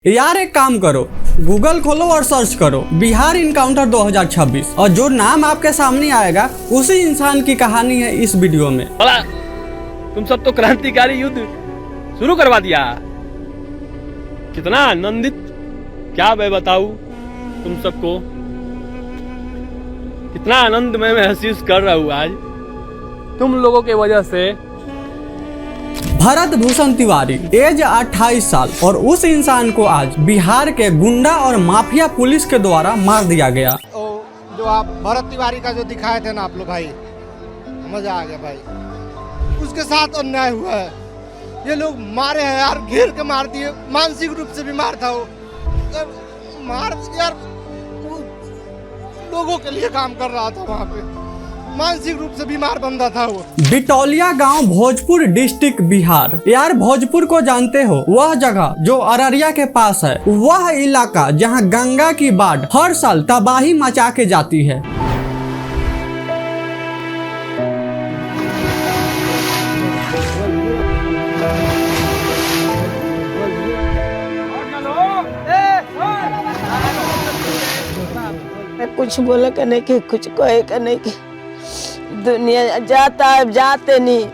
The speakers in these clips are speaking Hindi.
यार एक काम करो, गूगल खोलो और सर्च करो बिहार इनकाउंटर 2026 और जो नाम आपके सामने आएगा उसी इंसान की कहानी है इस वीडियो में। भला तुम सब तो क्रांतिकारी युद्ध शुरू करवा दिया। कितना आनंदित, क्या मैं बताऊं तुम सबको, कितना आनंद मैं महसूस कर रहा हूँ आज तुम लोगों के वजह से। भरत भूषण तिवारी एज 28 साल और उस इंसान को आज बिहार के गुंडा और माफिया पुलिस के द्वारा मार दिया गया। जो आप भरत तिवारी का जो दिखाए थे ना आप लोग, भाई मजा आ गया भाई। उसके साथ अन्याय हुआ है, ये लोग मारे हैं यार, घेर के मार दिए। मानसिक रूप से बीमार था वो, मार यार लोगों के लिए काम कर रहा था वहाँ पे, मानसिक रूप से बीमार बंदा था वो। बिटौलिया गांव, भोजपुर डिस्ट्रिक्ट, बिहार। यार भोजपुर को जानते हो, वह जगह जो अररिया के पास है, वह इलाका जहां गंगा की बाढ़ हर साल तबाही मचा के जाती है। कुछ बोले का नहीं कि कुछ कहे का नहीं कि दुनिया जाता है, जाते नहीं।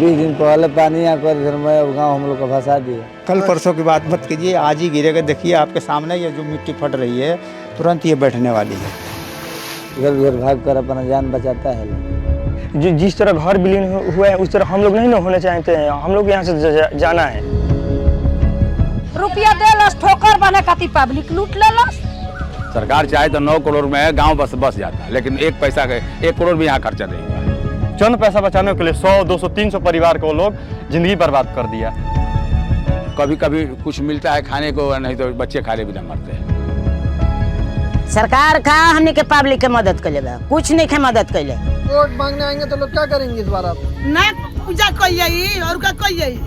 20 दिन पहले पानी आकर इधर में गाँव हम लोग को भसा दिया। कल परसों की बात मत कीजिए, आज ही गिरेगा। देखिए आपके सामने ये जो मिट्टी फट रही है, तुरंत ये बैठने वाली है। इधर उधर भाग कर अपना जान बचाता है। जो जिस तरह घर विलीन हुआ है उस तरह हम लोग नहीं ना होने चाहते हैं। हम लोग यहाँ से जाना है। रुपया दे लस, ठोकर बने खाती पब्लिक लूट ले लस। सरकार चाहे तो 9 करोड़ में गांव बस जाता है, लेकिन 1 पैसा का 1 करोड़ भी यहाँ खर्चा नहीं हुआ। चंद पैसा बचाने के लिए 100, 200, 300 परिवार को लोग जिंदगी बर्बाद कर दिया। कभी कभी कुछ मिलता है खाने को, नहीं तो बच्चे खाने बिना मरते हैं। सरकार का हमने के पब्लिक के मदद कर ले, कुछ नहीं के मदद कर ले। वोट मांगने आएंगे तो लोग क्या करेंगे इस बार? आप ना पूजा कोई जाई और का कोई जाई।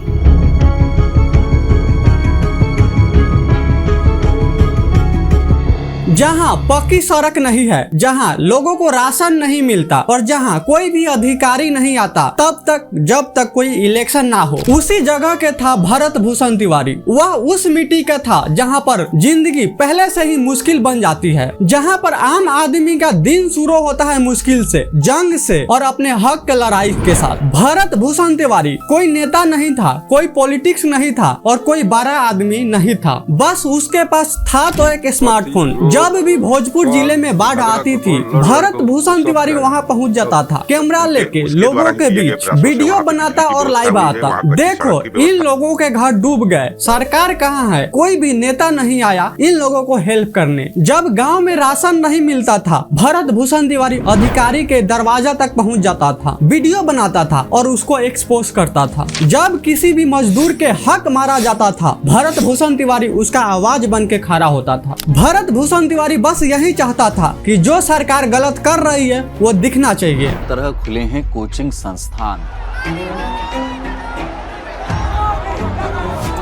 जहां पक्की सड़क नहीं है, जहां लोगों को राशन नहीं मिलता और जहां कोई भी अधिकारी नहीं आता तब तक जब तक कोई इलेक्शन ना हो, उसी जगह के था भरत भूषण तिवारी। वह उस मिट्टी का था जहां पर जिंदगी पहले से ही मुश्किल बन जाती है, जहां पर आम आदमी का दिन शुरू होता है मुश्किल से, जंग से और अपने हक के लड़ाई के साथ। भरत भूषण तिवारी कोई नेता नहीं था, कोई पॉलिटिक्स नहीं था और कोई बड़ा आदमी नहीं था। बस उसके पास था तो एक स्मार्टफोन। जब भी भोजपुर जिले में बाढ़ आती थी, भरत भूषण तिवारी वहां पहुंच जाता था, कैमरा लेके लोगों के बीच वीडियो बनाता और लाइव आता। देखो इन लोगों के घर डूब गए, सरकार कहाँ है? कोई भी नेता नहीं आया इन लोगों को हेल्प करने। जब गांव में राशन नहीं मिलता था, भरत भूषण तिवारी अधिकारी के दरवाजा तक पहुंच जाता था, वीडियो बनाता था और उसको एक्सपोज करता था। जब किसी भी मजदूर के हक मारा जाता था, भरत भूषण तिवारी उसका आवाज बन के खड़ा होता था। भरत भूषण तिवारी बस यही चाहता था कि जो सरकार गलत कर रही है वो दिखना चाहिए। तरह खुले हैं कोचिंग संस्थान।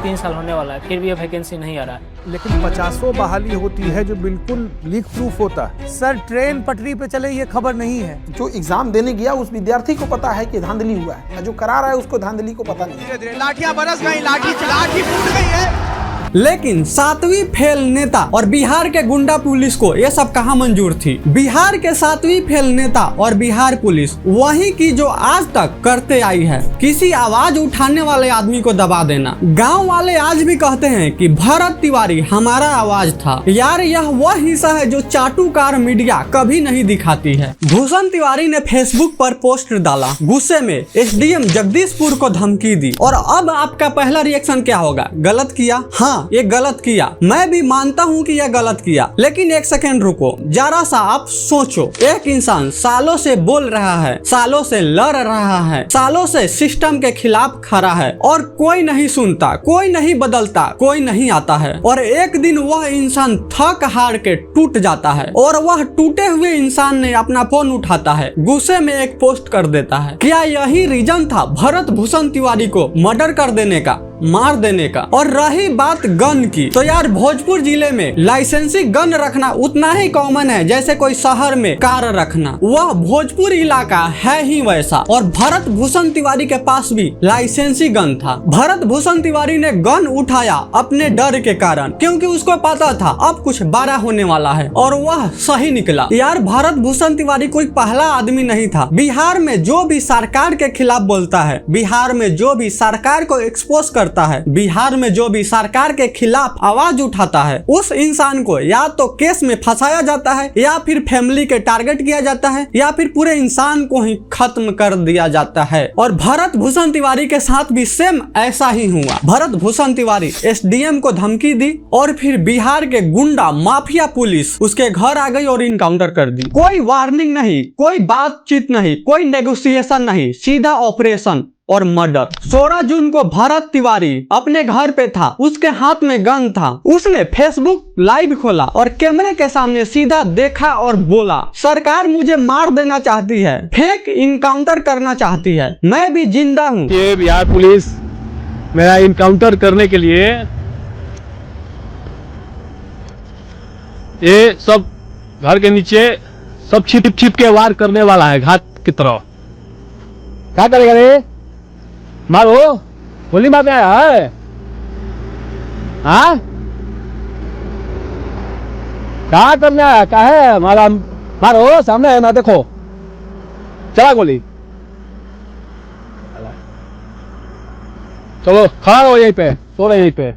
3 साल होने वाला है, फिर भी वैकेंसी नहीं आ रहा है। लेकिन 50 बहाली होती है जो बिल्कुल लीक प्रूफ होता है। सर ट्रेन पटरी पे चले ये खबर नहीं है। जो एग्जाम देने गया उस विद्यार्थी को पता है कि धांधली हुआ है, जो करा रहा है उसको धांधली को पता नहीं। लाठियां बरस गई, लाठी फूट गई है। लेकिन 7वीं फेल नेता और बिहार के गुंडा पुलिस को ये सब कहाँ मंजूर थी? बिहार के 7वीं फेल नेता और बिहार पुलिस वही की जो आज तक करते आई है, किसी आवाज उठाने वाले आदमी को दबा देना। गांव वाले आज भी कहते हैं कि भरत तिवारी हमारा आवाज था। यार यह वह हिस्सा है जो चाटुकार मीडिया कभी नहीं दिखाती है। भूषण तिवारी ने फेसबुक पर पोस्ट डाला, गुस्से में एसडीएम जगदीशपुर को धमकी दी। और अब आपका पहला रिएक्शन क्या होगा? गलत किया? हाँ ये गलत किया, मैं भी मानता हूँ कि यह गलत किया, लेकिन एक सेकंड रुको, जरा सा आप सोचो। एक इंसान सालों से बोल रहा है, सालों से लड़ रहा है, सालों से सिस्टम के खिलाफ खड़ा है और कोई नहीं सुनता, कोई नहीं बदलता, कोई नहीं आता है। और एक दिन वह इंसान थक हार के टूट जाता है और वह टूटे हुए इंसान ने अपना फोन उठाता है, गुस्से में एक पोस्ट कर देता है। क्या यही रीजन था भरत भूषण तिवारी को मर्डर कर देने का? मार देने का। और रही बात गन की, तो यार भोजपुर जिले में लाइसेंसी गन रखना उतना ही कॉमन है जैसे कोई शहर में कार रखना। वह भोजपुर इलाका है ही वैसा। और भरत भूषण तिवारी के पास भी लाइसेंसी गन था। भरत भूषण तिवारी ने गन उठाया अपने डर के कारण, क्योंकि उसको पता था अब कुछ बड़ा होने वाला है, और वह सही निकला। यार भरत भूषण तिवारी कोई पहला आदमी नहीं था। बिहार में जो भी सरकार के खिलाफ बोलता है, बिहार में जो भी सरकार को एक्सपोज करता है, बिहार में जो भी सरकार के खिलाफ आवाज उठाता है, उस इंसान को या तो केस में फंसाया जाता है, या फिर फैमिली के टारगेट किया जाता है, या फिर पूरे इंसान को ही खत्म कर दिया जाता है। और भरत भूषण तिवारी के साथ भी सेम ऐसा ही हुआ। भरत भूषण तिवारी एसडीएम को धमकी दी, और फिर बिहार के गुंडा माफिया पुलिस उसके घर आ गई और इनकाउंटर कर दी। कोई वार्निंग नहीं, कोई बातचीत नहीं, कोई नेगोशिएशन नहीं, सीधा ऑपरेशन और मर्डर। 16 जून को भरत तिवारी अपने घर पे था, उसके हाथ में गन था। उसने फेसबुक लाइव खोला और कैमरे के सामने सीधा देखा और बोला, सरकार मुझे मार देना चाहती है, फेक इनकाउंटर करना चाहती है, मैं भी जिंदा हूँ। ये बिहार पुलिस मेरा इनकाउंटर करने के लिए ये सब घर के नीचे सब छिप छिप के वार करने वाला है घात की तरह। क्या करेगा रे? मारो, गोली मारने आया है? हाँ, क्या करने आया? क्या है? मारा, मारो, सामने है ना, देखो, चला गोली। चलो खड़ा रहो यहीं पे, सो रहे यहीं पे।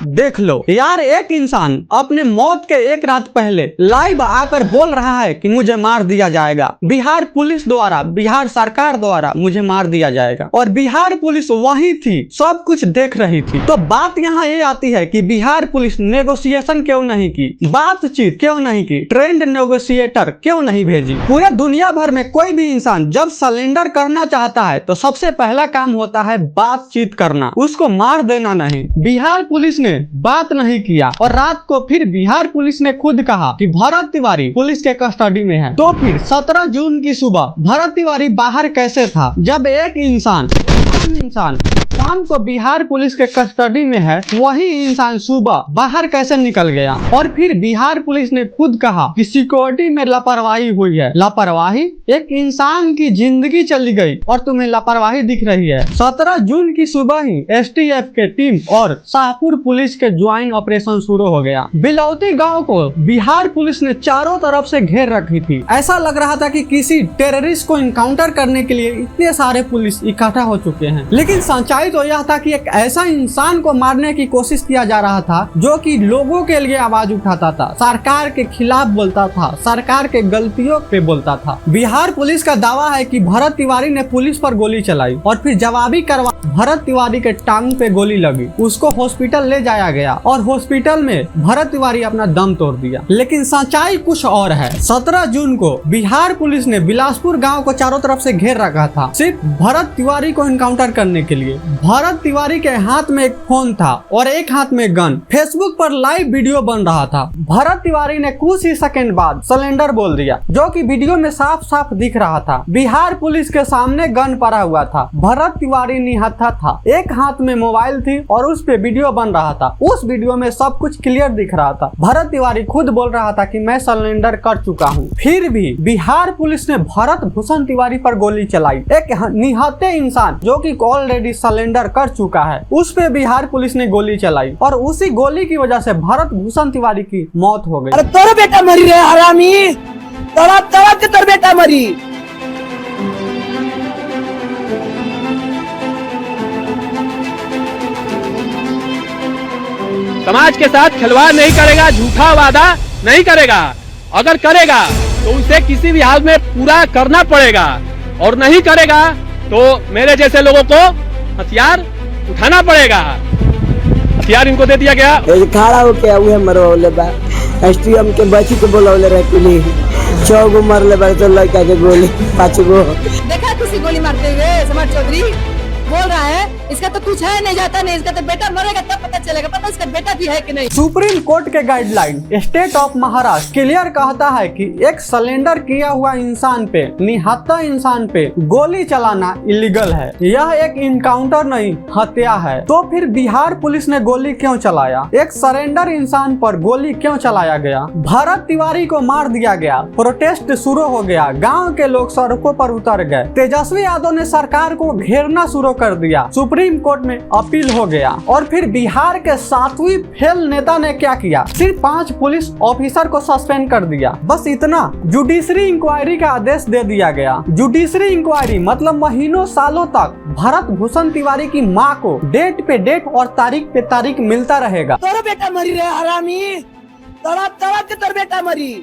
देख लो यार, एक इंसान अपने मौत के एक रात पहले लाइव आकर बोल रहा है कि मुझे मार दिया जाएगा, बिहार पुलिस द्वारा, बिहार सरकार द्वारा मुझे मार दिया जाएगा। और बिहार पुलिस वही थी, सब कुछ देख रही थी। तो बात यहाँ ये आती है कि बिहार पुलिस नेगोशिएशन क्यों नहीं की, बातचीत क्यों नहीं की, ट्रेंड नेगोशिएटर क्यों नहीं भेजी। पूरे दुनिया भर में कोई भी इंसान जब सरेंडर करना चाहता है तो सबसे पहला काम होता है बातचीत करना, उसको मार देना नहीं। बिहार पुलिस ने बात नहीं किया, और रात को फिर बिहार पुलिस ने खुद कहा कि भरत तिवारी पुलिस के कस्टडी में है। तो फिर 17 जून की सुबह भरत तिवारी बाहर कैसे था, जब एक इंसान शाम को बिहार पुलिस के कस्टडी में है, वही इंसान सुबह बाहर कैसे निकल गया। और फिर बिहार पुलिस ने खुद कहा कि सिक्योरिटी में लापरवाही हुई है। लापरवाही? एक इंसान की जिंदगी चली गई और तुम्हें लापरवाही दिख रही है। 17 जून की सुबह ही एसटीएफ के टीम और शाहपुर पुलिस के ज्वाइंट ऑपरेशन शुरू हो गया। बिलौती गाँव को बिहार पुलिस ने चारों तरफ से घेर रखी थी। ऐसा लग रहा था कि किसी टेररिस्ट को इनकाउंटर करने के लिए इतने सारे पुलिस इकट्ठा हो चुके हैं। लेकिन सच्चाई तो यह था कि एक ऐसा इंसान को मारने की कोशिश किया जा रहा था जो कि लोगों के लिए आवाज उठाता था, सरकार के खिलाफ बोलता था, सरकार के गलतियों पे बोलता था। बिहार पुलिस का दावा है कि भरत तिवारी ने पुलिस पर गोली चलाई और फिर जवाबी कार्रवाई भरत तिवारी के टांग पे गोली लगी, उसको हॉस्पिटल ले जाया गया और हॉस्पिटल में भरत तिवारी अपना दम तोड़ दिया। लेकिन सच्चाई कुछ और है। 17 जून को बिहार पुलिस ने बिलासपुर गाँव को चारों तरफ से घेर रखा था, सिर्फ भरत तिवारी को इनकाउंटर करने के लिए। भरत तिवारी के हाथ में एक फोन था और एक हाथ में गन। फेसबुक पर लाइव वीडियो बन रहा था। भरत तिवारी ने कुछ ही सेकंड बाद सरेंडर बोल दिया, जो कि वीडियो में साफ साफ दिख रहा था। बिहार पुलिस के सामने गन पड़ा हुआ था, भरत तिवारी निहत्था था, एक हाथ में मोबाइल थी और उस पे वीडियो बन रहा था। उस वीडियो में सब कुछ क्लियर दिख रहा था। भरत तिवारी खुद बोल रहा था कि मैं सरेंडर कर चुका हूँ। फिर भी बिहार पुलिस ने भरत भूषण तिवारी पर गोली चलाई। एक निहत्थे इंसान जो कि ऑलरेडी सरेंडर कर चुका है, उस पे बिहार पुलिस ने गोली चलाई और उसी गोली की वजह से भरत भूषण तिवारी की मौत हो गई। अरे तोरा बेटा मरी रे हरामी, तड़प के तोर बेटा मरी। समाज के साथ खिलवाड़ नहीं करेगा, झूठा वादा नहीं करेगा। अगर करेगा तो उसे किसी भी हाल में पूरा करना पड़ेगा, और नहीं करेगा तो मेरे जैसे लोगों को हथियार उठाना पड़ेगा। हथियार इनको दे दिया गया। खड़ा हो के उहे मरवले बा, एसटीएम के बच्ची को बोलवले रहे पुलिस, 6 गो मरले बा तो लड़का के गोली 5 गो। देखा किसी गोली मारते हुए समाज चौधरी बोल रहा है, इसका तो कुछ है नहीं, जाता नहीं, इसका तो बेटा मरेगा तब पता चलेगा। पता इसका बेटा आजादी है कि नहीं? सुप्रीम कोर्ट के guideline state of Maharashtra clear कहता है कि एक सरेंडर किया हुआ इंसान पे, निहत्था इंसान पे गोली चलाना इलीगल है। यह एक इनकाउंटर नहीं, हत्या है। तो फिर बिहार पुलिस ने गोली क्यों चलाया? एक सरेंडर इंसान पर गोली क्यों चलाया गया? भरत तिवारी को मार दिया गया, प्रोटेस्ट शुरू हो गया, गांव के लोग सड़कों पर उतर गए, तेजस्वी यादव ने सरकार को घेरना शुरू कर दिया, सुप्रीम कोर्ट में अपील हो गया। और फिर बिहार के 7वीं फेल नेता ने क्या किया? सिर्फ 5 पुलिस ऑफिसर को सस्पेंड कर दिया, बस इतना। जुडिशरी इंक्वायरी का आदेश दे दिया गया। जुडिशरी इंक्वायरी मतलब महीनों सालों तक भरत भूषण तिवारी की मां को डेट पे डेट और तारीख पे तारीख मिलता रहेगा। तोरा बेटा मरी रे हरामी, तड़प तड़प के तोर बेटा मरी।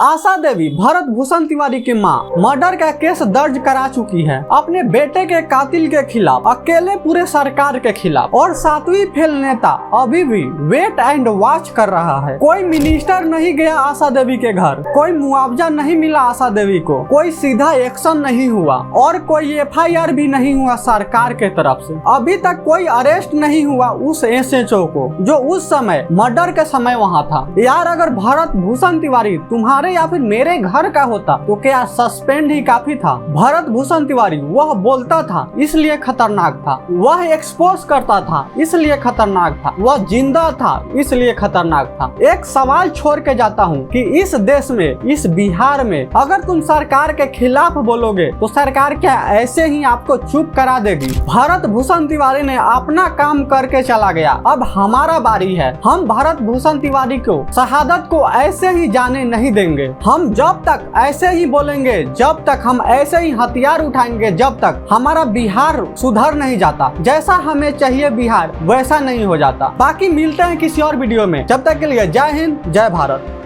आशा देवी भरत भूषण तिवारी की मां मर्डर का केस दर्ज करा चुकी है अपने बेटे के कातिल के खिलाफ, अकेले पूरे सरकार के खिलाफ। और 7वीं फेल नेता अभी भी वेट एंड वॉच कर रहा है। कोई मिनिस्टर नहीं गया आशा देवी के घर, कोई मुआवजा नहीं मिला आशा देवी को, कोई सीधा एक्शन नहीं हुआ और कोई FIR भी नहीं हुआ सरकार के तरफ से। अभी तक कोई अरेस्ट नहीं हुआ उस SHO को जो उस समय मर्डर के समय वहाँ था। यार अगर भरत भूषण तिवारी तुम्हारे या फिर मेरे घर का होता तो क्या सस्पेंड ही काफी था? भरत भूषण तिवारी वह बोलता था इसलिए खतरनाक था, वह एक्सपोज करता था इसलिए खतरनाक था, वह जिंदा था इसलिए खतरनाक था। एक सवाल छोड़ के जाता हूँ कि इस देश में, इस बिहार में अगर तुम सरकार के खिलाफ बोलोगे तो सरकार क्या ऐसे ही आपको चुप करा देगी? भरत भूषण तिवारी ने अपना काम करके चला गया, अब हमारा बारी है। हम भरत भूषण तिवारी को शहादत को ऐसे ही जाने नहीं देंगे। हम जब तक ऐसे ही बोलेंगे, जब तक हम ऐसे ही हथियार उठाएंगे, जब तक हमारा बिहार सुधर नहीं जाता, जैसा हमें चाहिए बिहार वैसा नहीं हो जाता। बाकी मिलते हैं किसी और वीडियो में, जब तक के लिए जय हिंद, जय भारत।